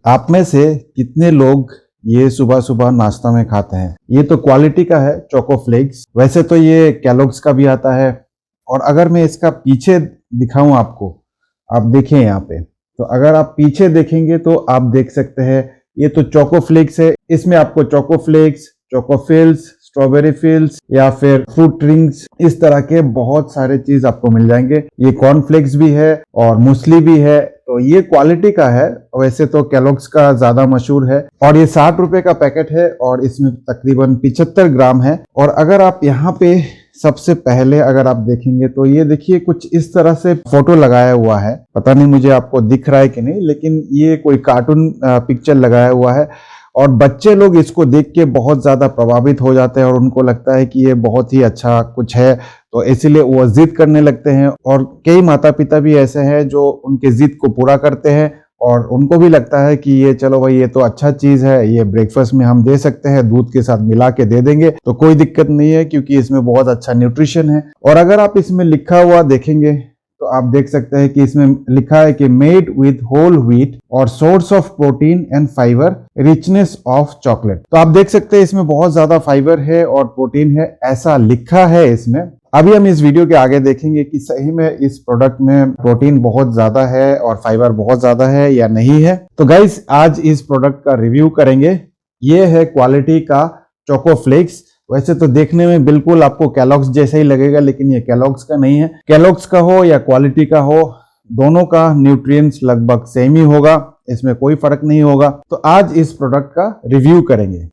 आप में से कितने लोग ये सुबह सुबह नाश्ता में खाते हैं? ये तो क्वालिटी का है, चोको फ्लेक्स। वैसे तो ये कैलोग्स का भी आता है। और अगर मैं इसका पीछे दिखाऊं आपको, आप देखें यहाँ पे, तो अगर आप पीछे देखेंगे तो आप देख सकते हैं ये तो चोको फ्लेक्स है। इसमें आपको चोको फ्लेक्स, चोको फिल्स, स्ट्रॉबेरी फिल्स या फिर फ्रूट रिंग्स, इस तरह के बहुत सारे चीज आपको मिल जाएंगे। ये कॉर्नफ्लेक्स भी है और मूसली भी है। तो ये क्वालिटी का है। वैसे तो कैलोग्स का ज्यादा मशहूर है और ये 60 रुपए का पैकेट है और इसमें तकरीबन 75 ग्राम है। और अगर आप यहाँ पे सबसे पहले अगर आप देखेंगे तो ये देखिए कुछ इस तरह से फोटो लगाया हुआ है। पता नहीं मुझे आपको दिख रहा है कि नहीं, लेकिन ये कोई कार्टून पिक्चर लगाया हुआ है और बच्चे लोग इसको देख के बहुत ज्यादा प्रभावित हो जाते हैं और उनको लगता है कि ये बहुत ही अच्छा कुछ है, तो इसीलिए वो जिद करने लगते हैं। और कई माता पिता भी ऐसे हैं जो उनके जिद को पूरा करते हैं और उनको भी लगता है कि ये चलो भाई ये तो अच्छा चीज है, ये ब्रेकफास्ट में हम दे सकते हैं, दूध के साथ मिला के दे देंगे तो कोई दिक्कत नहीं है क्योंकि इसमें बहुत अच्छा न्यूट्रिशन है। और अगर आप इसमें लिखा हुआ देखेंगे तो आप देख सकते हैं कि इसमें लिखा है कि मेड विथ होल व्हीट और source of protein and fibre, richness of chocolate. तो आप देख सकते हैं इसमें बहुत ज्यादा फाइबर है और प्रोटीन है, ऐसा लिखा है इसमें। अभी हम इस वीडियो के आगे देखेंगे कि सही में इस प्रोडक्ट में प्रोटीन बहुत ज्यादा है और फाइबर बहुत ज्यादा है या नहीं है। तो गाइस आज इस प्रोडक्ट का रिव्यू करेंगे। ये है क्वालिटी का चोको फ्लेक्स। वैसे तो देखने में बिल्कुल आपको कैलॉग्स जैसा ही लगेगा, लेकिन ये कैलॉग्स का नहीं है। कैलॉग्स का हो या क्वालिटी का हो, दोनों का न्यूट्रिएंट्स लगभग सेम ही होगा, इसमें कोई फर्क नहीं होगा। तो आज इस प्रोडक्ट का रिव्यू करेंगे।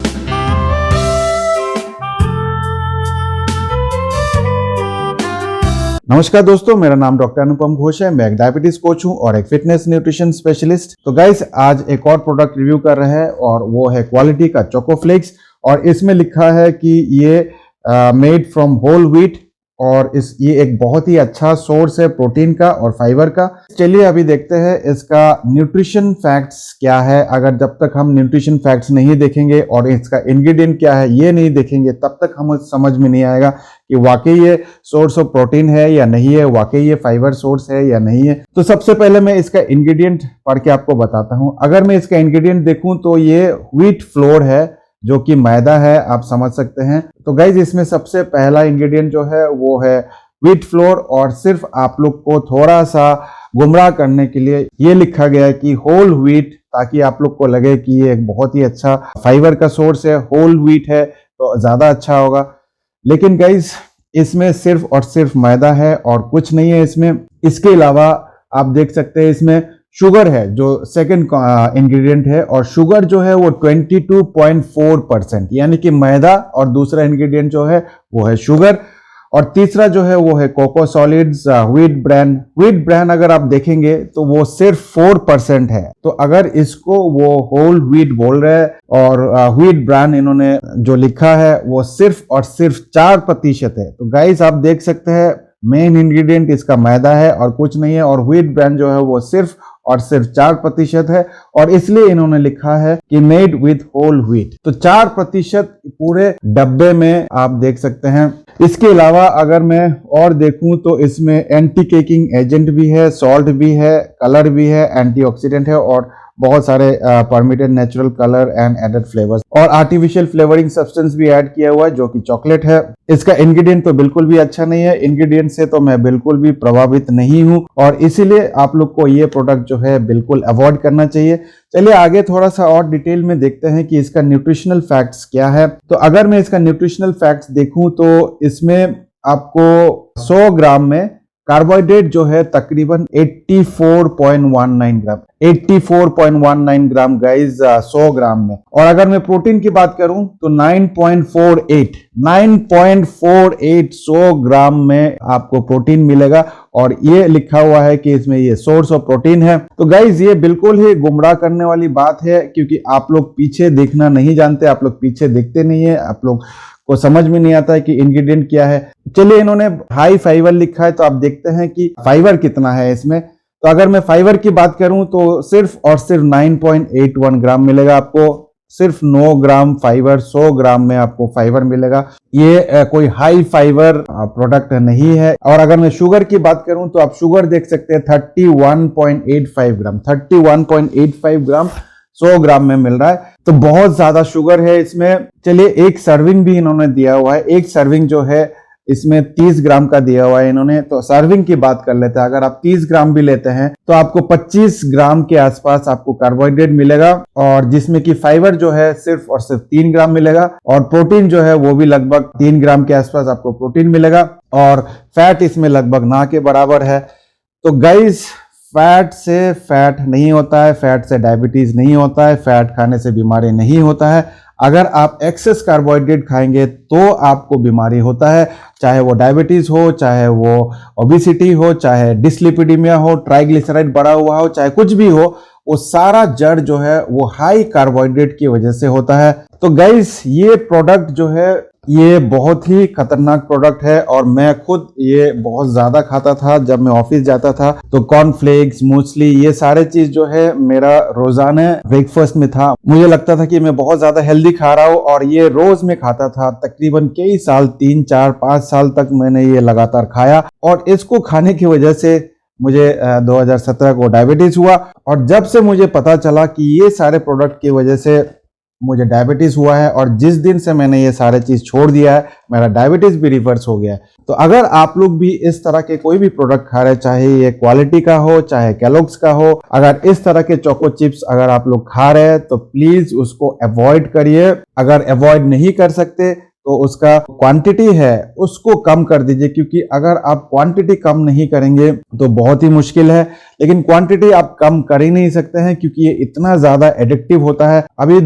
नमस्कार दोस्तों, मेरा नाम डॉक्टर अनुपम घोष है। मैं एक डायबिटीज कोच हूं और एक फिटनेस न्यूट्रिशन स्पेशलिस्ट। तो गाइस आज एक और प्रोडक्ट रिव्यू कर रहे हैं और वो है क्वालिटी का चोको फ्लेक्स। और इसमें लिखा है कि ये मेड फ्रॉम होल व्हीट और ये एक बहुत ही अच्छा सोर्स है प्रोटीन का और फाइबर का। चलिए अभी देखते हैं इसका न्यूट्रिशन फैक्ट्स क्या है। अगर जब तक हम न्यूट्रिशन फैक्ट्स नहीं देखेंगे और इसका इंग्रेडिएंट क्या है ये नहीं देखेंगे, तब तक हमें समझ में नहीं आएगा कि वाकई ये सोर्स ऑफ प्रोटीन है या नहीं है, वाकई ये फाइबर सोर्स है या नहीं है। तो सबसे पहले मैं इसका इंग्रेडिएंट पढ़ के आपको बताता हूं। अगर मैं इसका इंग्रेडिएंट देखूं तो ये व्हीट फ्लोर है जो कि मैदा है, आप समझ सकते हैं। तो गाइज इसमें सबसे पहला इंग्रेडिएंट जो है वो है व्हीट फ्लोर और सिर्फ आप लोग को थोड़ा सा गुमराह करने के लिए ये लिखा गया है कि होल व्हीट, ताकि आप लोग को लगे कि ये एक बहुत ही अच्छा फाइबर का सोर्स है, होल व्हीट है तो ज्यादा अच्छा होगा। लेकिन गाइज इसमें सिर्फ और सिर्फ मैदा है और कुछ नहीं है इसमें। इसके अलावा आप देख सकते हैं इसमें शुगर है जो सेकंड इंग्रेडिएंट है और शुगर जो है वो 22.4%, यानी कि मैदा और दूसरा इंग्रेडिएंट जो है वो है शुगर। और तीसरा जो है वो है cocoa solids wheat bran. Wheat bran अगर आप देखेंगे तो वो सिर्फ 4% है। तो अगर इसको वो होल व्हीट बोल रहे हैं और व्हीट ब्रान इन्होंने जो लिखा है वो सिर्फ और सिर्फ 4% है। तो गाइस आप देख सकते हैं मेन इंग्रेडिएंट इसका मैदा है और कुछ नहीं है, और व्हीट ब्रान जो है वो सिर्फ और सिर्फ 4% है और इसलिए इन्होंने लिखा है कि मेड विथ होल व्हीट। तो 4% पूरे डब्बे में आप देख सकते हैं। इसके अलावा अगर मैं और देखूं तो इसमें एंटी केकिंग एजेंट भी है, सॉल्ट भी है, कलर भी है, एंटीऑक्सीडेंट है और बहुत सारे permitted natural colour and added flavours और आर्टिफिशियल फ्लेवरिंग सब्सटेंस भी ऐड किया हुआ है जो कि चॉकलेट है। इसका इंग्रेडिएंट तो बिल्कुल भी अच्छा नहीं है। इंग्रेडिएंट से तो मैं बिल्कुल भी प्रभावित नहीं हूं और इसीलिए आप लोग को ये प्रोडक्ट जो है बिल्कुल अवॉइड करना चाहिए। चलिए आगे थोड़ा सा और डिटेल में देखते हैं कि इसका न्यूट्रिशनल फैक्ट्स क्या है। तो अगर मैं इसका न्यूट्रिशनल फैक्ट्स देखूं तो इसमें आपको 100 ग्राम में कार्बोहाइड्रेट जो है तकरीबन 84.19 ग्राम, 84.19 ग्राम गाइज 100 ग्राम में। और अगर मैं प्रोटीन की बात करूं तो 9.48 100 ग्राम में आपको प्रोटीन मिलेगा और ये लिखा हुआ है कि इसमें ये सोर्स ऑफ प्रोटीन है। तो गाइज ये बिल्कुल ही गुमराह करने वाली बात है क्योंकि आप लोग पीछे देखना नहीं जानते, आप लोग पीछे देखते नहीं है, आप लोग को समझ में नहीं आता है कि इंग्रेडिएंट क्या है। चलिए इन्होंने हाई फाइबर लिखा है तो आप देखते हैं कि फाइबर कितना है इसमें। तो अगर मैं फाइबर की बात करूं तो सिर्फ और सिर्फ 9.81 ग्राम मिलेगा आपको। सिर्फ 9 ग्राम फाइबर 100 ग्राम में आपको फाइबर मिलेगा। ये कोई हाई फाइबर प्रोडक्ट नहीं है। और अगर मैं शुगर की बात करूं तो आप शुगर देख सकते हैं 31.85 ग्राम 31.85 ग्राम 100 ग्राम में मिल रहा है, तो बहुत ज्यादा शुगर है इसमें। चलिए एक सर्विंग भी इन्होंने दिया हुआ है, एक सर्विंग जो है इसमें 30 ग्राम का दिया हुआ है इन्होंने। तो सर्विंग की बात कर लेते हैं, अगर आप 30 ग्राम भी लेते हैं तो आपको 25 ग्राम के आसपास आपको कार्बोहाइड्रेट मिलेगा, और जिसमें कि फाइबर जो है सिर्फ और सिर्फ 3 ग्राम मिलेगा, और प्रोटीन जो है वो भी लगभग 3 ग्राम के आसपास आपको प्रोटीन मिलेगा, और फैट इसमें लगभग ना के बराबर है। तो गाइस, फैट से फैट नहीं होता है, फैट से डायबिटीज नहीं होता है, फैट खाने से बीमारी नहीं होता है। अगर आप एक्सेस कार्बोहाइड्रेट खाएंगे तो आपको बीमारी होता है, चाहे वो डायबिटीज हो, चाहे वो ओबेसिटी हो, चाहे डिस्लिपिडीमिया हो, ट्राइग्लिसराइड बढ़ा हुआ हो, चाहे कुछ भी हो, वो सारा जड़ जो है वो हाई कार्बोहाइड्रेट की वजह से होता है। तो गाइस, ये प्रोडक्ट जो है ये बहुत ही खतरनाक प्रोडक्ट है, और मैं खुद ये बहुत ज्यादा खाता था जब मैं ऑफिस जाता था। तो कॉर्नफ्लेक्स, मूसली, ये सारे चीज जो है मेरा रोजाना ब्रेकफास्ट में था। मुझे लगता था कि मैं बहुत ज्यादा हेल्दी खा रहा हूँ, और ये रोज में खाता था। तकरीबन कई साल, 3, 4, 5 साल तक मैंने ये लगातार खाया, और इसको खाने की वजह से मुझे 2017 को डायबिटीज हुआ। और जब से मुझे पता चला कि ये सारे प्रोडक्ट की वजह से मुझे डायबिटीज हुआ है, और जिस दिन से मैंने ये सारे चीज छोड़ दिया है, मेरा डायबिटीज भी रिवर्स हो गया है। तो अगर आप लोग भी इस तरह के कोई भी प्रोडक्ट खा रहे, चाहे ये क्वालिटी का हो, चाहे कैलोग्स का हो, अगर इस तरह के चोको चिप्स अगर आप लोग खा रहे हैं तो प्लीज उसको अवॉइड करिए। अगर अवॉइड नहीं कर सकते तो उसका क्वांटिटी है उसको कम कर दीजिए, क्योंकि अगर आप क्वांटिटी कम नहीं करेंगे तो बहुत ही मुश्किल है। लेकिन क्वांटिटी आप कम कर ही नहीं सकते हैं, क्योंकि ये इतना ज्यादा एडिक्टिव होता है। अभी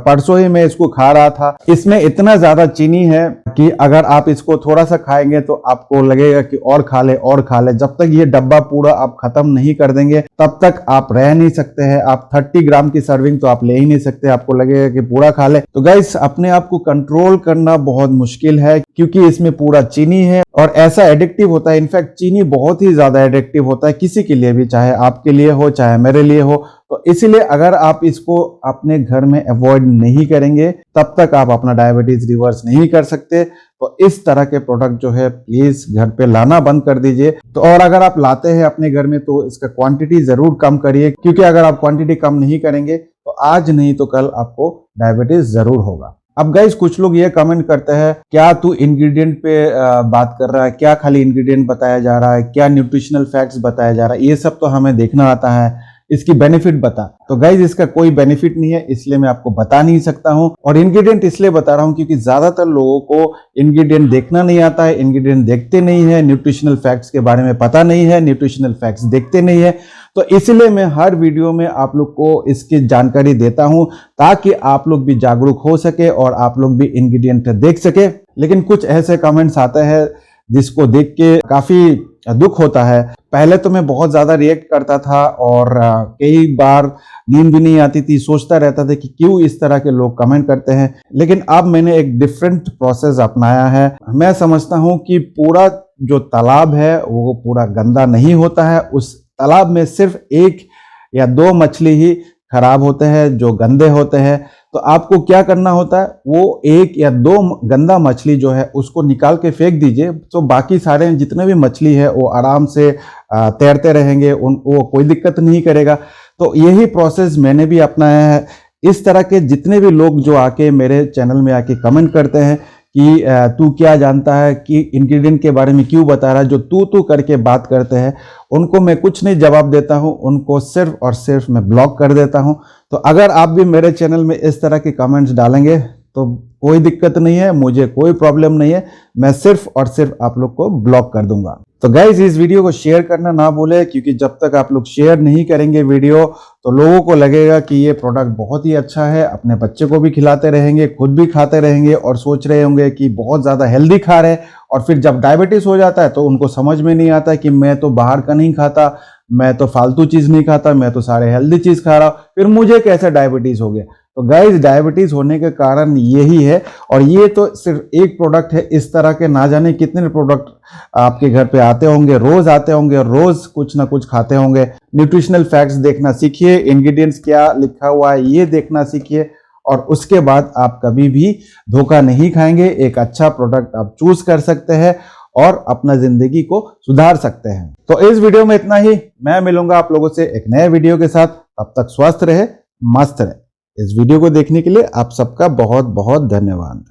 परसों ही मैं इसको खा रहा था, इसमें इतना ज्यादा चीनी है कि अगर आप इसको थोड़ा सा खाएंगे तो आपको लगेगा कि और खा ले और खा ले। जब तक ये डब्बा पूरा आप खत्म नहीं कर देंगे तब तक आप रह नहीं सकते हैं। आप 30 ग्राम की सर्विंग तो आप ले ही नहीं सकते, आपको लगेगा कि पूरा खा ले। तो गाइस, अपने आप को कंट्रोल करना बहुत मुश्किल है, क्योंकि इसमें पूरा चीनी है और ऐसा एडिक्टिव होता है। इनफैक्ट चीनी बहुत ही ज्यादा एडिक्टिव होता है किसी के लिए भी, चाहे आपके लिए हो चाहे मेरे लिए हो। तो इसीलिए अगर आप इसको अपने घर में अवॉइड नहीं करेंगे तब तक आप अपना डायबिटीज रिवर्स नहीं कर सकते। तो इस तरह के प्रोडक्ट जो है प्लीज घर पे लाना बंद कर दीजिए। तो और अगर आप लाते हैं अपने घर में तो इसका क्वांटिटी जरूर कम करिए, क्योंकि अगर आप क्वांटिटी कम नहीं करेंगे तो आज नहीं तो कल आपको डायबिटीज जरूर होगा। अब गाइस, कुछ लोग ये कमेंट करते हैं, क्या तू इंग्रेडिएंट पे बात कर रहा है, क्या खाली इंग्रेडिएंट बताया जा रहा है, क्या न्यूट्रिशनल फैक्ट्स बताया जा रहा है, ये सब तो हमें देखना आता है, इसकी बेनिफिट बता। तो गाइज, इसका कोई बेनिफिट नहीं है, इसलिए मैं आपको बता नहीं सकता हूं। और इंग्रेडिएंट इसलिए बता रहा हूं क्योंकि ज्यादातर लोगों को इंग्रेडिएंट देखना नहीं आता है, इंग्रेडिएंट देखते नहीं है, न्यूट्रिशनल फैक्ट्स के बारे में पता नहीं है, न्यूट्रिशनल फैक्ट्स देखते नहीं है। तो इसलिए मैं हर वीडियो में आप लोग को इसकी जानकारी देता हूं, ताकि आप लोग भी जागरूक हो सके और आप लोग भी इंग्रेडिएंट देख सके। लेकिन कुछ ऐसे कमेंट्स आते हैं जिसको देख के काफी दुख होता है। पहले तो मैं बहुत ज्यादा रिएक्ट करता था, और कई बार नींद भी नहीं आती थी, सोचता रहता था कि क्यों इस तरह के लोग कमेंट करते हैं। लेकिन अब मैंने एक डिफरेंट प्रोसेस अपनाया है। मैं समझता हूं कि पूरा जो तालाब है वो पूरा गंदा नहीं होता है, उस तालाब में सिर्फ 1 या 2 मछली ही खराब होते हैं, जो गंदे होते हैं। तो आपको क्या करना होता है, वो 1 या 2 गंदा मछली जो है उसको निकाल के फेंक दीजिए, तो बाकी सारे जितने भी मछली है वो आराम से तैरते रहेंगे, वो कोई दिक्कत नहीं करेगा। तो यही प्रोसेस मैंने भी अपनाया है। इस तरह के जितने भी लोग जो आके मेरे चैनल में आके कमेंट करते हैं कि तू क्या जानता है, कि इंग्रेडिएंट के बारे में क्यों बता रहा है, जो तू करके बात करते हैं, उनको मैं कुछ नहीं जवाब देता हूं, उनको सिर्फ और सिर्फ मैं ब्लॉक कर देता हूं। तो अगर आप भी मेरे चैनल में इस तरह के कमेंट्स डालेंगे तो कोई दिक्कत नहीं है, मुझे कोई प्रॉब्लम नहीं है, मैं सिर्फ और सिर्फ आप लोग को ब्लॉक कर दूंगा। तो गाइज, इस वीडियो को शेयर करना ना भूले, क्योंकि जब तक आप लोग शेयर नहीं करेंगे वीडियो तो लोगों को लगेगा कि ये प्रोडक्ट बहुत ही अच्छा है, अपने बच्चे को भी खिलाते रहेंगे, खुद भी खाते रहेंगे और सोच रहे होंगे कि बहुत ज़्यादा हेल्दी खा रहे हैं। और फिर जब डायबिटीज हो जाता है तो उनको समझ में नहीं आता है कि मैं तो बाहर का नहीं खाता, मैं तो फालतू चीज़ नहीं खाता, मैं तो सारे हेल्दी चीज़ खा रहा हूँ, फिर मुझे कैसे डायबिटीज हो गया। तो गाइज, डायबिटीज होने के कारण यही है। और ये तो सिर्फ एक प्रोडक्ट है, इस तरह के ना जाने कितने प्रोडक्ट आपके घर पे आते होंगे, रोज आते होंगे, रोज कुछ ना कुछ खाते होंगे। न्यूट्रिशनल फैक्ट्स देखना सीखिए, इंग्रेडिएंट्स क्या लिखा हुआ है ये देखना सीखिए, और उसके बाद आप कभी भी धोखा नहीं खाएंगे। एक अच्छा प्रोडक्ट आप चूज कर सकते हैं और अपना जिंदगी को सुधार सकते हैं। तो इस वीडियो में इतना ही, मैं मिलूंगा आप लोगों से एक नए वीडियो के साथ। तब तक स्वस्थ रहे, मस्त रहे। इस वीडियो को देखने के लिए आप सबका बहुत बहुत धन्यवाद।